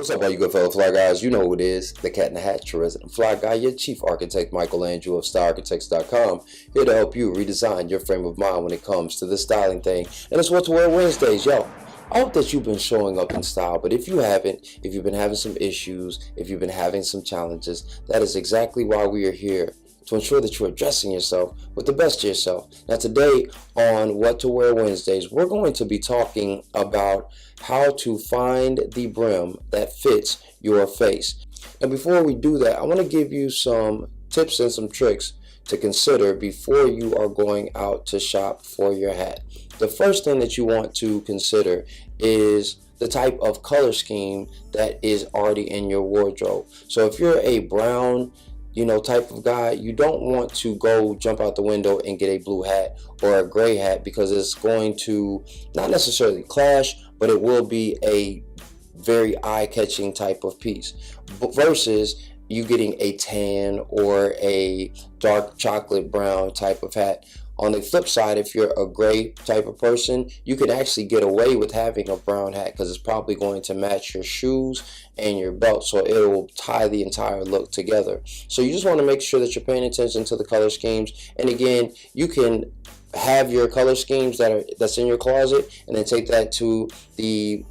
What's up, all you good fellow fly guys? You know who it is, the cat in the hat, your resident fly guy, your chief architect, Michael Andrew of StyleArchitects.com, here to help you redesign your frame of mind when it comes to the styling thing. And it's What to Wear Wednesdays, yo. I hope that you've been showing up in style, but if you haven't, if you've been having some issues, if you've been having some challenges, that is exactly why we are here, to ensure that you're addressing yourself with the best of yourself. Now today on What to Wear Wednesdays, we're going to be talking about how to find the brim that fits your face. And before we do that, I want to give you some tips and some tricks to consider before you are going out to shop for your hat. The first thing that you want to consider is the type of color scheme that is already in your wardrobe. So if you're a brown type of guy, you don't want to go jump out the window and get a blue hat or a gray hat, because it's going to not necessarily clash, but it will be a very eye-catching type of piece versus you getting a tan or a dark chocolate brown type of hat. On the flip side, if you're a gray type of person, you can actually get away with having a brown hat because it's probably going to match your shoes and your belt, so it will tie the entire look together. So you just want to make sure that you're paying attention to the color schemes. And again, you can have your color schemes that's in your closet and then take that to the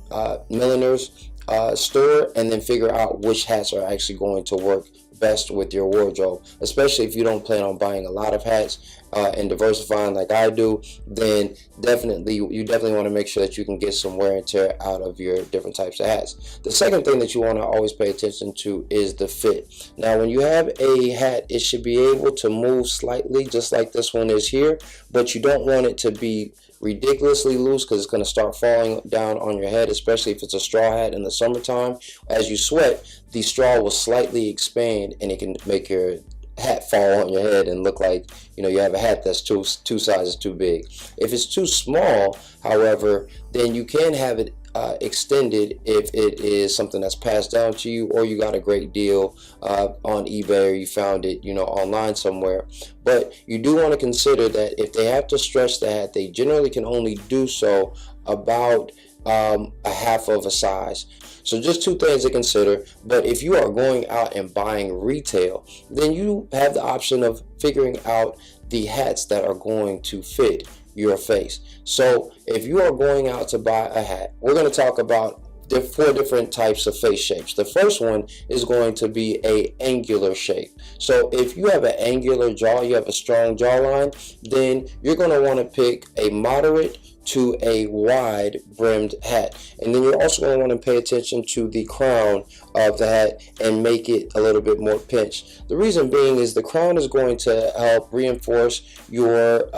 milliner's store and then figure out which hats are actually going to work best with your wardrobe. Especially if you don't plan on buying a lot of hats and diversifying like I do, then you definitely want to make sure that you can get some wear and tear out of your different types of hats. The second thing that you want to always pay attention to is the fit. Now when you have a hat, it should be able to move slightly, just like this one is here, but you don't want it to be ridiculously loose because it's going to start falling down on your head, especially if it's a straw hat in the summertime. As you sweat, the straw will slightly expand and it can make your hat fall on your head and look like you have a hat that's two sizes too big. If it's too small, however, then you can have it extended if it is something that's passed down to you, or you got a great deal on eBay, or you found it online somewhere. But you do want to consider that if they have to stretch the hat, they generally can only do so about a half of a size. So just two things to consider. But if you are going out and buying retail, then you have the option of figuring out the hats that are going to fit your face. So if you are going out to buy a hat, we're going to talk about the 4 different types of face shapes. The first one is going to be a angular shape. So if you have an angular jaw, you have a strong jawline, then you're going to want to pick a moderate to a wide brimmed hat. And then you're also going to want to pay attention to the crown of the hat and make it a little bit more pinched. The reason being is the crown is going to help reinforce your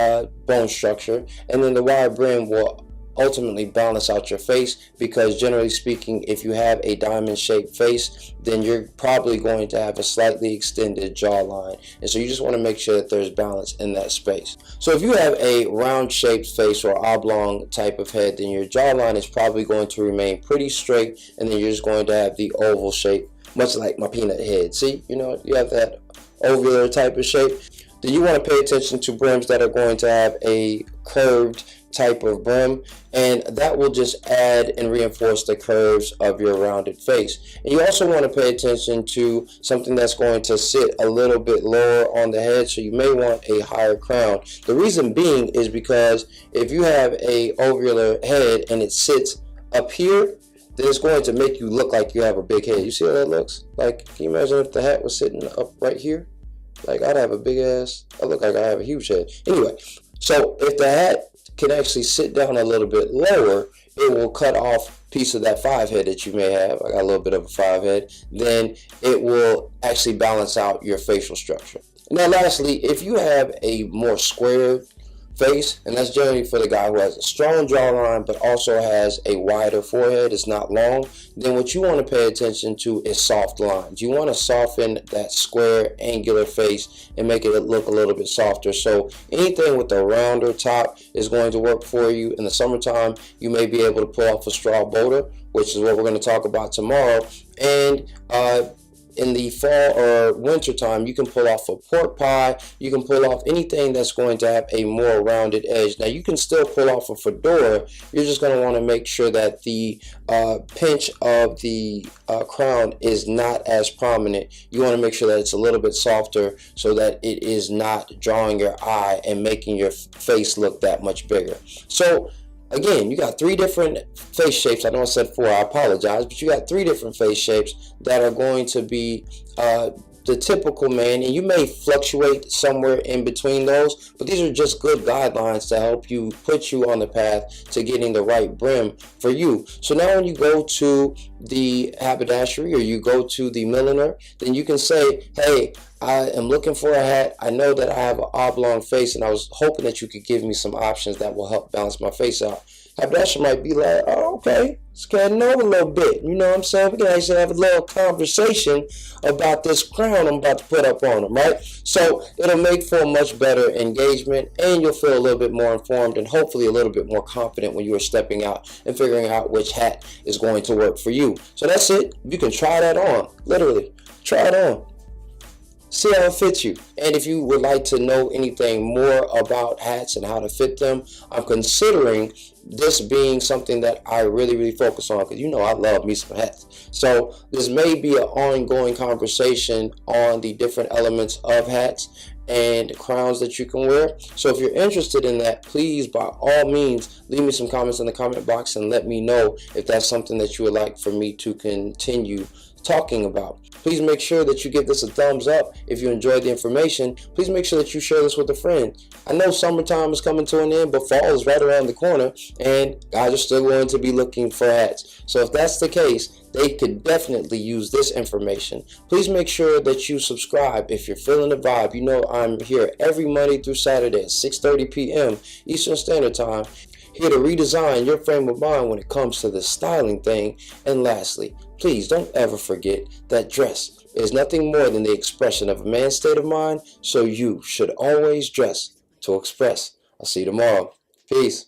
bone structure, and then the wide brim will ultimately balance out your face, because generally speaking, if you have a diamond shaped face, then you're probably going to have a slightly extended jawline, and so you just want to make sure that there's balance in that space. So if you have a round shaped face or oblong type of head, then your jawline is probably going to remain pretty straight, and then you're just going to have the oval shape, much like my peanut head. See, you have that ovular type of shape. Then you want to pay attention to brims that are going to have a curved type of brim, and that will just add and reinforce the curves of your rounded face. And you also want to pay attention to something that's going to sit a little bit lower on the head, so you may want a higher crown. The reason being is because if you have a ovular head and it sits up here, then it's going to make you look like you have a big head. You see how that looks? Like, can you imagine if the hat was sitting up right here? Like, I'd have a big ass, I look like I have a huge head. Anyway, so if the hat can actually sit down a little bit lower, it will cut off a piece of that 5 head that you may have. I got a little bit of a 5 head. Then it will actually balance out your facial structure. Now lastly, if you have a more square face, and that's generally for the guy who has a strong jawline but also has a wider forehead, it's not long, then what you want to pay attention to is soft lines. You want to soften that square angular face and make it look a little bit softer. So anything with a rounder top is going to work for you. In the summertime, you may be able to pull off a straw boater, which is what we're going to talk about tomorrow, and in the fall or winter time, you can pull off a pork pie. You can pull off anything that's going to have a more rounded edge. Now, you can still pull off a fedora. You're just going to want to make sure that the pinch of the crown is not as prominent. You want to make sure that it's a little bit softer so that it is not drawing your eye and making your face look that much bigger. So again, you got 3 different face shapes. I know I said 4, I apologize, but you got 3 different face shapes that are going to be the typical man, and you may fluctuate somewhere in between those, but these are just good guidelines to help you, put you on the path to getting the right brim for you. So now when you go to the haberdashery or you go to the milliner, then you can say, hey, I am looking for a hat. I know that I have an oblong face, and I was hoping that you could give me some options that will help balance my face out. Haberdasher might be like, oh, okay, it's getting over a little bit. You know what I'm saying? We can actually have a little conversation about this crown I'm about to put up on them, right? So it'll make for a much better engagement, and you'll feel a little bit more informed and hopefully a little bit more confident when you are stepping out and figuring out which hat is going to work for you. So that's it. You can try that on. Literally, try it on. See how it fits you. And if you would like to know anything more about hats and how to fit them, I'm considering this being something that I really focus on, because you know I love me some hats. So this may be an ongoing conversation on the different elements of hats and crowns that you can wear. So if you're interested in that, please by all means leave me some comments in the comment box and let me know if that's something that you would like for me to continue talking about. Please make sure that you give this a thumbs up if you enjoyed the information. Please make sure that you share this with a friend. I know summertime is coming to an end, but fall is right around the corner, and guys are still going to be looking for hats. So if that's the case, they could definitely use this information. Please make sure that you subscribe if you're feeling the vibe. You know I'm here every Monday through Saturday at 6:30 p.m. Eastern Standard Time, here to redesign your frame of mind when it comes to the styling thing. And lastly, please don't ever forget that dress is nothing more than the expression of a man's state of mind, so you should always dress to express. I'll see you tomorrow. Peace.